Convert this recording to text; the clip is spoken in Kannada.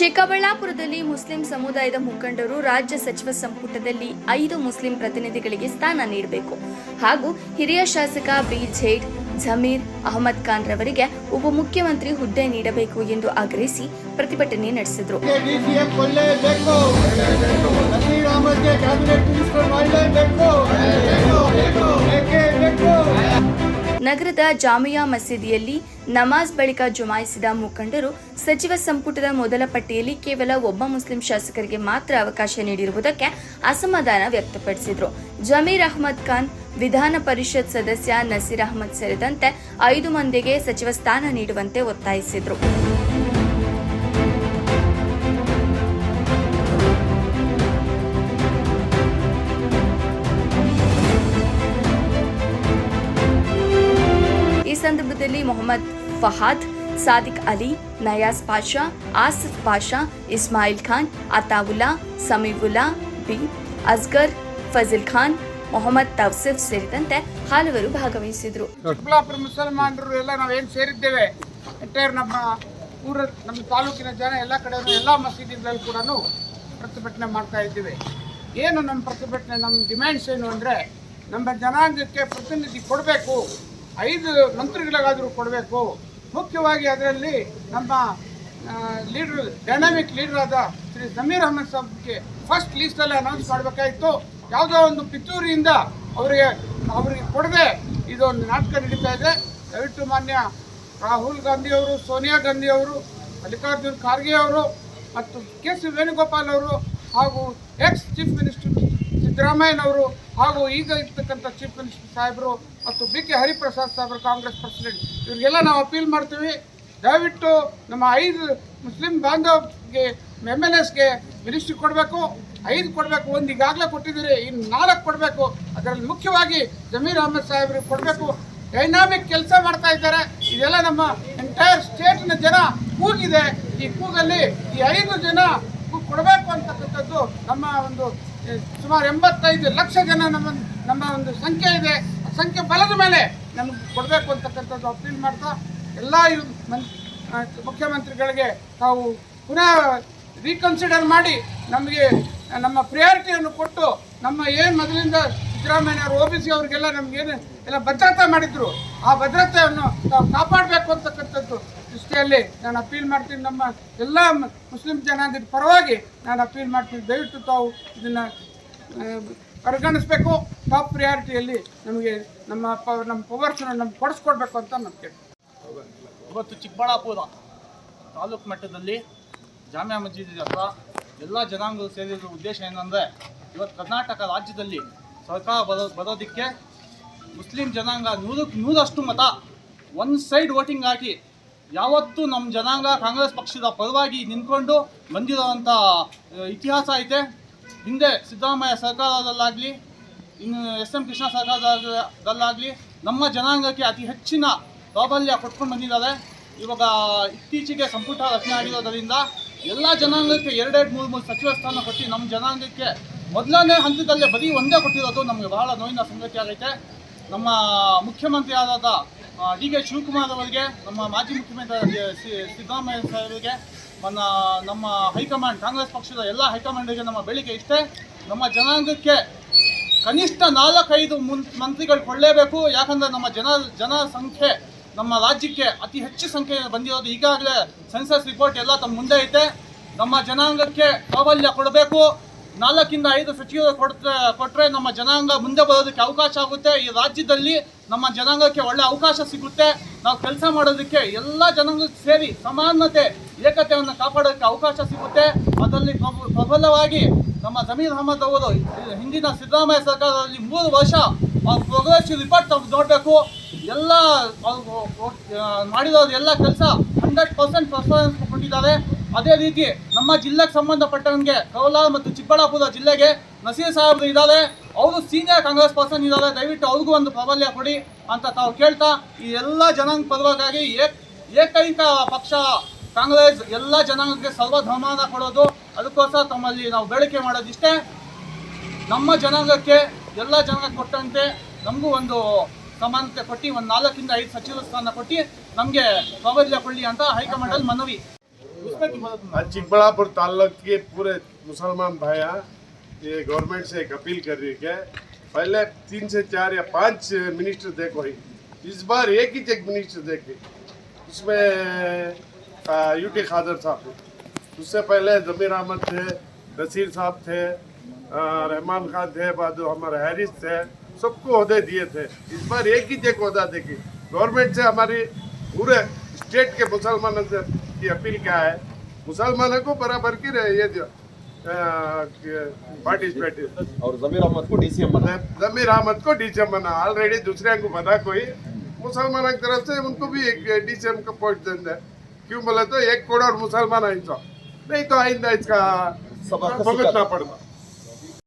ಚಿಕ್ಕಬಳ್ಳಾಪುರದಲ್ಲಿ ಮುಸ್ಲಿಂ ಸಮುದಾಯದ ಮುಖಂಡರು ರಾಜ್ಯ ಸಚಿವ ಸಂಪುಟದಲ್ಲಿ 5 ಮುಸ್ಲಿಂ ಪ್ರತಿನಿಧಿಗಳಿಗೆ ಸ್ಥಾನ ನೀಡಬೇಕು ಹಾಗೂ ಹಿರಿಯ ಶಾಸಕ ಬಿಜೆಡ್ ಜಮೀರ್ ಅಹಮದ್ ಖಾನ್ ರವರಿಗೆ ಉಪಮುಖ್ಯಮಂತ್ರಿ ಹುದ್ದೆ ನೀಡಬೇಕು ಎಂದು ಆಗ್ರಹಿಸಿ ಪ್ರತಿಭಟನೆ ನಡೆಸಿದರು. ನಗರದ ಜಾಮಿಯಾ ಮಸೀದಿಯಲ್ಲಿ ನಮಾಜ್ ಬಳಿಕ ಜಮಾಯಿಸಿದ ಮುಖಂಡರು ಸಚಿವ ಸಂಪುಟದ ಮೊದಲ ಪಟ್ಟಿಯಲ್ಲಿ ಕೇವಲ ಒಬ್ಬ ಮುಸ್ಲಿಂ ಶಾಸಕರಿಗೆ ಮಾತ್ರ ಅವಕಾಶ ನೀಡಿರುವುದಕ್ಕೆ ಅಸಮಾಧಾನ ವ್ಯಕ್ತಪಡಿಸಿದರು. ಜಮೀರ್ ಅಹಮದ್ ಖಾನ್, ವಿಧಾನ ಪರಿಷತ್ ಸದಸ್ಯ ನಸೀರ್ ಅಹಮದ್ ಸೇರಿದಂತೆ 5 ಮಂದಿಗೆ ಸಚಿವ ಸ್ಥಾನ ನೀಡುವಂತೆ ಒತ್ತಾಯಿಸಿದರು. ಈ ಸಂದರ್ಭದಲ್ಲಿ ಮೊಹಮ್ಮದ್ ಫಹಾದ್, ಸಾದಿಕ್ ಅಲಿ, ನಯಾಜ್ ಪಾಷಾ, ಆಸಿಫ್ ಪಾಷಾ, ಇಸ್ಮಾಯಿಲ್ ಖಾನ್, ಅತಾವುಲ್ಲಾ, ಸಮೀವುಲ್ಲಾ ಬಿ, ಅಸ್ಗರ್, ಫಜಿಲ್ ಖಾನ್, ಮೊಹಮ್ಮದ್ ತೌಸಿಫ್ ಸೇರಿದಂತೆ ಹಲವರು ಭಾಗವಹಿಸಿದರು. ಚಿಕ್ಕಬಳ್ಳಾಪುರ ಮುಸಲ್ಮಾನರು ಎಲ್ಲ ನಾವೇನು ಸೇರಿದ್ದೇವೆ, ಎಂಟೈರ್ ನಮ್ಮ ತಾಲೂಕಿನ ಜನ ಎಲ್ಲ ಕಡೆ ಎಲ್ಲ ಮಸೀದಿಗಳಲ್ಲಿ ಕೂಡ ಪ್ರತಿಭಟನೆ ಮಾಡ್ತಾ ಇದ್ದೇವೆ. ಏನು ನಮ್ಮ ಪ್ರತಿಭಟನೆ, ನಮ್ಮ ಡಿಮ್ಯಾಂಡ್ಸ್ ಏನು ಅಂದರೆ, ನಮ್ಮ ಜನಾಂಗಕ್ಕೆ ಪ್ರತಿನಿಧಿ ಕೊಡಬೇಕು, 5 ಮಂತ್ರಿಗಳಿಗಾದರೂ ಕೊಡಬೇಕು. ಮುಖ್ಯವಾಗಿ ಅದರಲ್ಲಿ ನಮ್ಮ ಲೀಡರ್, ಡೈನಾಮಿಕ್ ಲೀಡರ್ ಆದ ಶ್ರೀ ಜಮೀರ್ ಅಹಮದ್ ಸಾಬ್ಗೆ ಫಸ್ಟ್ ಲೀಸ್ಟಲ್ಲಿ ಅನೌನ್ಸ್ ಮಾಡಬೇಕಾಯಿತು. ಯಾವುದೋ ಒಂದು ಪಿತೂರಿಯಿಂದ ಅವರಿಗೆ ಕೊಡದೆ ಇದೊಂದು ನಾಟಕ ನಡೀತಾ ಇದೆ. ದಯವಿಟ್ಟು ಮಾನ್ಯ ರಾಹುಲ್ ಗಾಂಧಿ ಅವರು, ಸೋನಿಯಾ ಗಾಂಧಿ ಅವರು, ಮಲ್ಲಿಕಾರ್ಜುನ್ ಖರ್ಗೆ ಅವರು ಮತ್ತು ಕೆ.ಸಿ. ವೇಣುಗೋಪಾಲ್ ಅವರು ಹಾಗೂ ಎಕ್ಸ್ ಚೀಫ್ ಮಿನಿಸ್ಟರ್ ಸಿದ್ದರಾಮಯ್ಯನವರು ಹಾಗೂ ಈಗ ಇರ್ತಕ್ಕಂಥ ಚೀಫ್ ಮಿನಿಸ್ಟರ್ ಸಾಹೇಬರು ಮತ್ತು ಬಿ.ಕೆ. ಹರಿಪ್ರಸಾದ್ ಸಾಹೇಬರು, ಕಾಂಗ್ರೆಸ್ ಪ್ರೆಸಿಡೆಂಟ್, ಇವರಿಗೆಲ್ಲ ನಾವು ಅಪೀಲ್ ಮಾಡ್ತೀವಿ. ದಯವಿಟ್ಟು ನಮ್ಮ 5 ಮುಸ್ಲಿಂ ಬಾಂಧವರಿಗೆ MLAsಗೆ ಮಿನಿಸ್ಟ್ರಿ ಕೊಡಬೇಕು, 5 ಕೊಡಬೇಕು. ಒಂದು ಈಗಾಗಲೇ ಕೊಟ್ಟಿದ್ದೀರಿ, ಇನ್ನು 4 ಕೊಡಬೇಕು. ಅದರಲ್ಲಿ ಮುಖ್ಯವಾಗಿ ಜಮೀರ್ ಅಹಮದ್ ಸಾಹೇಬ್ರಿಗೆ ಕೊಡಬೇಕು. ಡೈನಾಮಿಕ್ ಕೆಲಸ ಮಾಡ್ತಾ ಇದ್ದಾರೆ. ಇದೆಲ್ಲ ನಮ್ಮ ಎಂಟೈರ್ ಸ್ಟೇಟ್ನ ಜನ ಕೂಗಿದೆ. ಈ ಕೂಗಲ್ಲಿ ಈ 5 ಜನ ಕೊಡಬೇಕು ಅಂತಕ್ಕಂಥದ್ದು ನಮ್ಮ ಒಂದು ಸುಮಾರು 85 ಲಕ್ಷ ಜನ ನಮ್ಮ ಒಂದು ಸಂಖ್ಯೆ ಇದೆ. ಆ ಸಂಖ್ಯೆ ಬಲದ ಮೇಲೆ ನಮಗೆ ಕೊಡಬೇಕು ಅಂತಕ್ಕಂಥದ್ದು ಅಪೀಲ್ ಮಾಡ್ತಾ, ಎಲ್ಲ ಮುಖ್ಯಮಂತ್ರಿಗಳಿಗೆ ತಾವು ಪುನಃ ರೀಕನ್ಸಿಡರ್ ಮಾಡಿ ನಮಗೆ ನಮ್ಮ ಪ್ರಿಯಾರಿಟಿಯನ್ನು ಕೊಟ್ಟು, ನಮ್ಮ ಏನು ಮೊದಲಿಂದ ಸಿದ್ದರಾಮಯ್ಯನವರು OBC ಅವರಿಗೆಲ್ಲ ನಮಗೇನು ಎಲ್ಲ ಭದ್ರತೆ ಮಾಡಿದ್ರು, ಆ ಭದ್ರತೆಯನ್ನು ತಾವು ಕಾಪಾಡಬೇಕು ಅಂತಕ್ಕಂಥದ್ದು ದೃಷ್ಟಿಯಲ್ಲಿ ನಾನು ಅಪೀಲ್ ಮಾಡ್ತೀನಿ. ನಮ್ಮ ಎಲ್ಲ ಮುಸ್ಲಿಂ ಜನಾಂಗದ ಪರವಾಗಿ ನಾನು ಅಪೀಲ್ ಮಾಡ್ತೀನಿ. ದಯವಿಟ್ಟು ತಾವು ಇದನ್ನು ಪರಿಗಣಿಸಬೇಕು. ಟಾಪ್ ಪ್ರಿಯಾರಿಟಿಯಲ್ಲಿ ನಮಗೆ ನಮ್ಮ ಪವರ್ಸನ್ನು ನಮ್ಗೆ ಕೊಡಿಸ್ಕೊಡ್ಬೇಕು ಅಂತ ನಾನು ಕೇಳ್ತೀನಿ. ಇವತ್ತು ಚಿಕ್ಕಬಳ್ಳಾಪುರ ತಾಲೂಕು ಮಟ್ಟದಲ್ಲಿ ಜಾಮಿಯಾ ಮಸೀದಿ ಹತ್ರ ಎಲ್ಲ ಜನಾಂಗಗಳು ಸೇರಿರೋ ಉದ್ದೇಶ ಏನಂದರೆ, ಇವತ್ತು ಕರ್ನಾಟಕ ರಾಜ್ಯದಲ್ಲಿ ಸರ್ಕಾರ ಬರೋದಕ್ಕೆ ಮುಸ್ಲಿಂ ಜನಾಂಗ 100% ಮತ ಒನ್ ಸೈಡ್ ವೋಟಿಂಗ್ ಹಾಕಿ ಯಾವತ್ತೂ ನಮ್ಮ ಜನಾಂಗ ಕಾಂಗ್ರೆಸ್ ಪಕ್ಷದ ಪರವಾಗಿ ನಿಂತ್ಕೊಂಡು ಬಂದಿರೋವಂಥ ಇತಿಹಾಸ ಐತೆ. ಹಿಂದೆ ಸಿದ್ದರಾಮಯ್ಯ ಸರ್ಕಾರದಲ್ಲಾಗಲಿ, ಇನ್ನು SM ಕೃಷ್ಣ ಸರ್ಕಾರದಲ್ಲಾಗಲಿ ನಮ್ಮ ಜನಾಂಗಕ್ಕೆ ಅತಿ ಹೆಚ್ಚಿನ ಪ್ರಾಬಲ್ಯ ಕೊಟ್ಕೊಂಡು ಬಂದಿದ್ದಾರೆ. ಇವಾಗ ಇತ್ತೀಚೆಗೆ ಸಂಪುಟ ರಚನೆ ಆಗಿರೋದರಿಂದ ಎಲ್ಲ ಜನಾಂಗಕ್ಕೆ 2-3 ಸಚಿವ ಸ್ಥಾನ ಕೊಟ್ಟು ನಮ್ಮ ಜನಾಂಗಕ್ಕೆ ಮೊದಲನೇ ಹಂತದಲ್ಲೇ ಬರೀ ಒಂದೇ ಕೊಟ್ಟಿರೋದು ನಮಗೆ ಬಹಳ ನೋವಿನ ಸಂಗತಿ ಆಗೈತೆ. ನಮ್ಮ ಮುಖ್ಯಮಂತ್ರಿ ಆದ D.K. ಶಿವಕುಮಾರ್ ಅವರಿಗೆ, ನಮ್ಮ ಮಾಜಿ ಮುಖ್ಯಮಂತ್ರಿ ಸಿದ್ದರಾಮಯ್ಯ ಸಾಹೇಬರಿಗೆ, ನಮ್ಮ ಹೈಕಮಾಂಡ್, ಕಾಂಗ್ರೆಸ್ ಪಕ್ಷದ ಎಲ್ಲ ಹೈಕಮಾಂಡಿಗೆ ನಮ್ಮ ಬೇಡಿಕೆ ಇಷ್ಟೇ: ನಮ್ಮ ಜನಾಂಗಕ್ಕೆ ಕನಿಷ್ಠ 4-5 ಮಂತ್ರಿಗಳು ಕೊಡಲೇಬೇಕು. ಯಾಕಂದರೆ ನಮ್ಮ ಜನ ಸಂಖ್ಯೆ ನಮ್ಮ ರಾಜ್ಯಕ್ಕೆ ಅತಿ ಹೆಚ್ಚು ಸಂಖ್ಯೆ ಬಂದಿರೋದು. ಈಗಾಗಲೇ ಸೆನ್ಸಸ್ ರಿಪೋರ್ಟ್ ಎಲ್ಲ ತಮ್ಮ ಮುಂದೆ ಐತೆ. ನಮ್ಮ ಜನಾಂಗಕ್ಕೆ ಪ್ರಾಬಲ್ಯ ಕೊಡಬೇಕು. 4-5 ಸಚಿವರು ಕೊಟ್ಟರೆ ನಮ್ಮ ಜನಾಂಗ ಮುಂದೆ ಬರೋದಕ್ಕೆ ಅವಕಾಶ ಆಗುತ್ತೆ. ಈ ರಾಜ್ಯದಲ್ಲಿ ನಮ್ಮ ಜನಾಂಗಕ್ಕೆ ಒಳ್ಳೆ ಅವಕಾಶ ಸಿಗುತ್ತೆ. ನಾವು ಕೆಲಸ ಮಾಡೋದಕ್ಕೆ ಎಲ್ಲ ಜನಾಂಗಕ್ಕೆ ಸೇರಿ ಸಮಾನತೆ, ಏಕತೆಯನ್ನು ಕಾಪಾಡೋದಕ್ಕೆ ಅವಕಾಶ ಸಿಗುತ್ತೆ. ಅದರಲ್ಲಿ ಪ್ರಬಲವಾಗಿ ನಮ್ಮ ಜಮೀರ್ ಅಹಮದ್ ಅವರು ಹಿಂದಿನ ಸಿದ್ದರಾಮಯ್ಯ ಸರ್ಕಾರದಲ್ಲಿ 3 ವರ್ಷ ಪ್ರೋಗ್ರೆಸಿವ್ ರಿಪೋರ್ಟ್ ನೋಡಬೇಕು. ಎಲ್ಲ ಮಾಡಿರೋದು ಎಲ್ಲ ಕೆಲಸ 100% ಪರ್ಫಾರ್ಮೆನ್ಸ್ ಕೊಟ್ಟಿದ್ದಾರೆ. ಅದೇ ರೀತಿ ನಮ್ಮ ಜಿಲ್ಲೆಗೆ ಸಂಬಂಧಪಟ್ಟಂಗೆ ಕೋಲಾರ ಮತ್ತು ಚಿಕ್ಕಬಳ್ಳಾಪುರ ಜಿಲ್ಲೆಗೆ ನಸೀರ್ ಸಾಹೇಬ್ರು ಇದ್ದಾರೆ. ಅವರು ಸೀನಿಯರ್ ಕಾಂಗ್ರೆಸ್ ಪರ್ಸನ್ ಇದ್ದಾರೆ. ದಯವಿಟ್ಟು ಅವ್ರಿಗೂ ಒಂದು ಪ್ರಾಬಲ್ಯ ಕೊಡಿ ಅಂತ ತಾವು ಕೇಳ್ತಾ, ಈ ಎಲ್ಲ ಜನಾಂಗ ಪರವಾಗಿ ಏಕೈಕ ಪಕ್ಷ ಕಾಂಗ್ರೆಸ್ ಎಲ್ಲ ಜನಾಂಗಕ್ಕೆ ಸರ್ವಧರ್ಮಾನ ಕೊಡೋದು. ಅದಕ್ಕೋಸ್ಕರ ತಮ್ಮಲ್ಲಿ ನಾವು ಬೇಡಿಕೆ ಮಾಡೋದಿಷ್ಟೇ: ನಮ್ಮ ಜನಾಂಗಕ್ಕೆ ಎಲ್ಲ ಜನಾಂಗ ಕೊಟ್ಟಂತೆ ನಮಗೂ ಒಂದು ಸಮಾನತೆ ಕೊಟ್ಟು, ಒಂದು 4-5 ಸಚಿವ ಸ್ಥಾನ ಕೊಟ್ಟು ನಮಗೆ ಪ್ರಾಬಲ್ಯ ಕೊಡಲಿ ಅಂತ ಹೈಕಮಾಂಡಲ್ಲಿ ಮನವಿ. उसमें की मदद आज चिकबड़ापुर ताल्लुक के पूरे मुसलमान भाइयाँ ये गवर्नमेंट से एक अपील कर रही है कि पहले 3 से 4 या 5 मिनिस्टर देखो ही, इस बार एक ही चेक मिनिस्टर देखे, उसमें यूटी खादर साहब थे, उससे पहले जमीर अहमद थे, नसीर साहब थे, रहमान खान थे, बाद हमारे हैरिस थे, सबको ओहदे दिए थे। इस बार एक ही चेक ओहदा देखी। गवर्नमेंट से हमारी पूरे स्टेट के मुसलमानों से की अपील क्या है, मुसलमानों को बराबर की रहे ये पार्टिसिपेट। और जमीर अहमद को डीसीएम बना। जमीर अहमद को डीसीएम बना, ऑलरेडी दूसरे को बना कोई मुसलमानों की तरफ से उनको भी एक डीसीएम का पोस्ट देना है। क्यों बोले तो 1 करोड़ मुसलमान है, नहीं तो आइंदा इसका भुगतना पड़ता।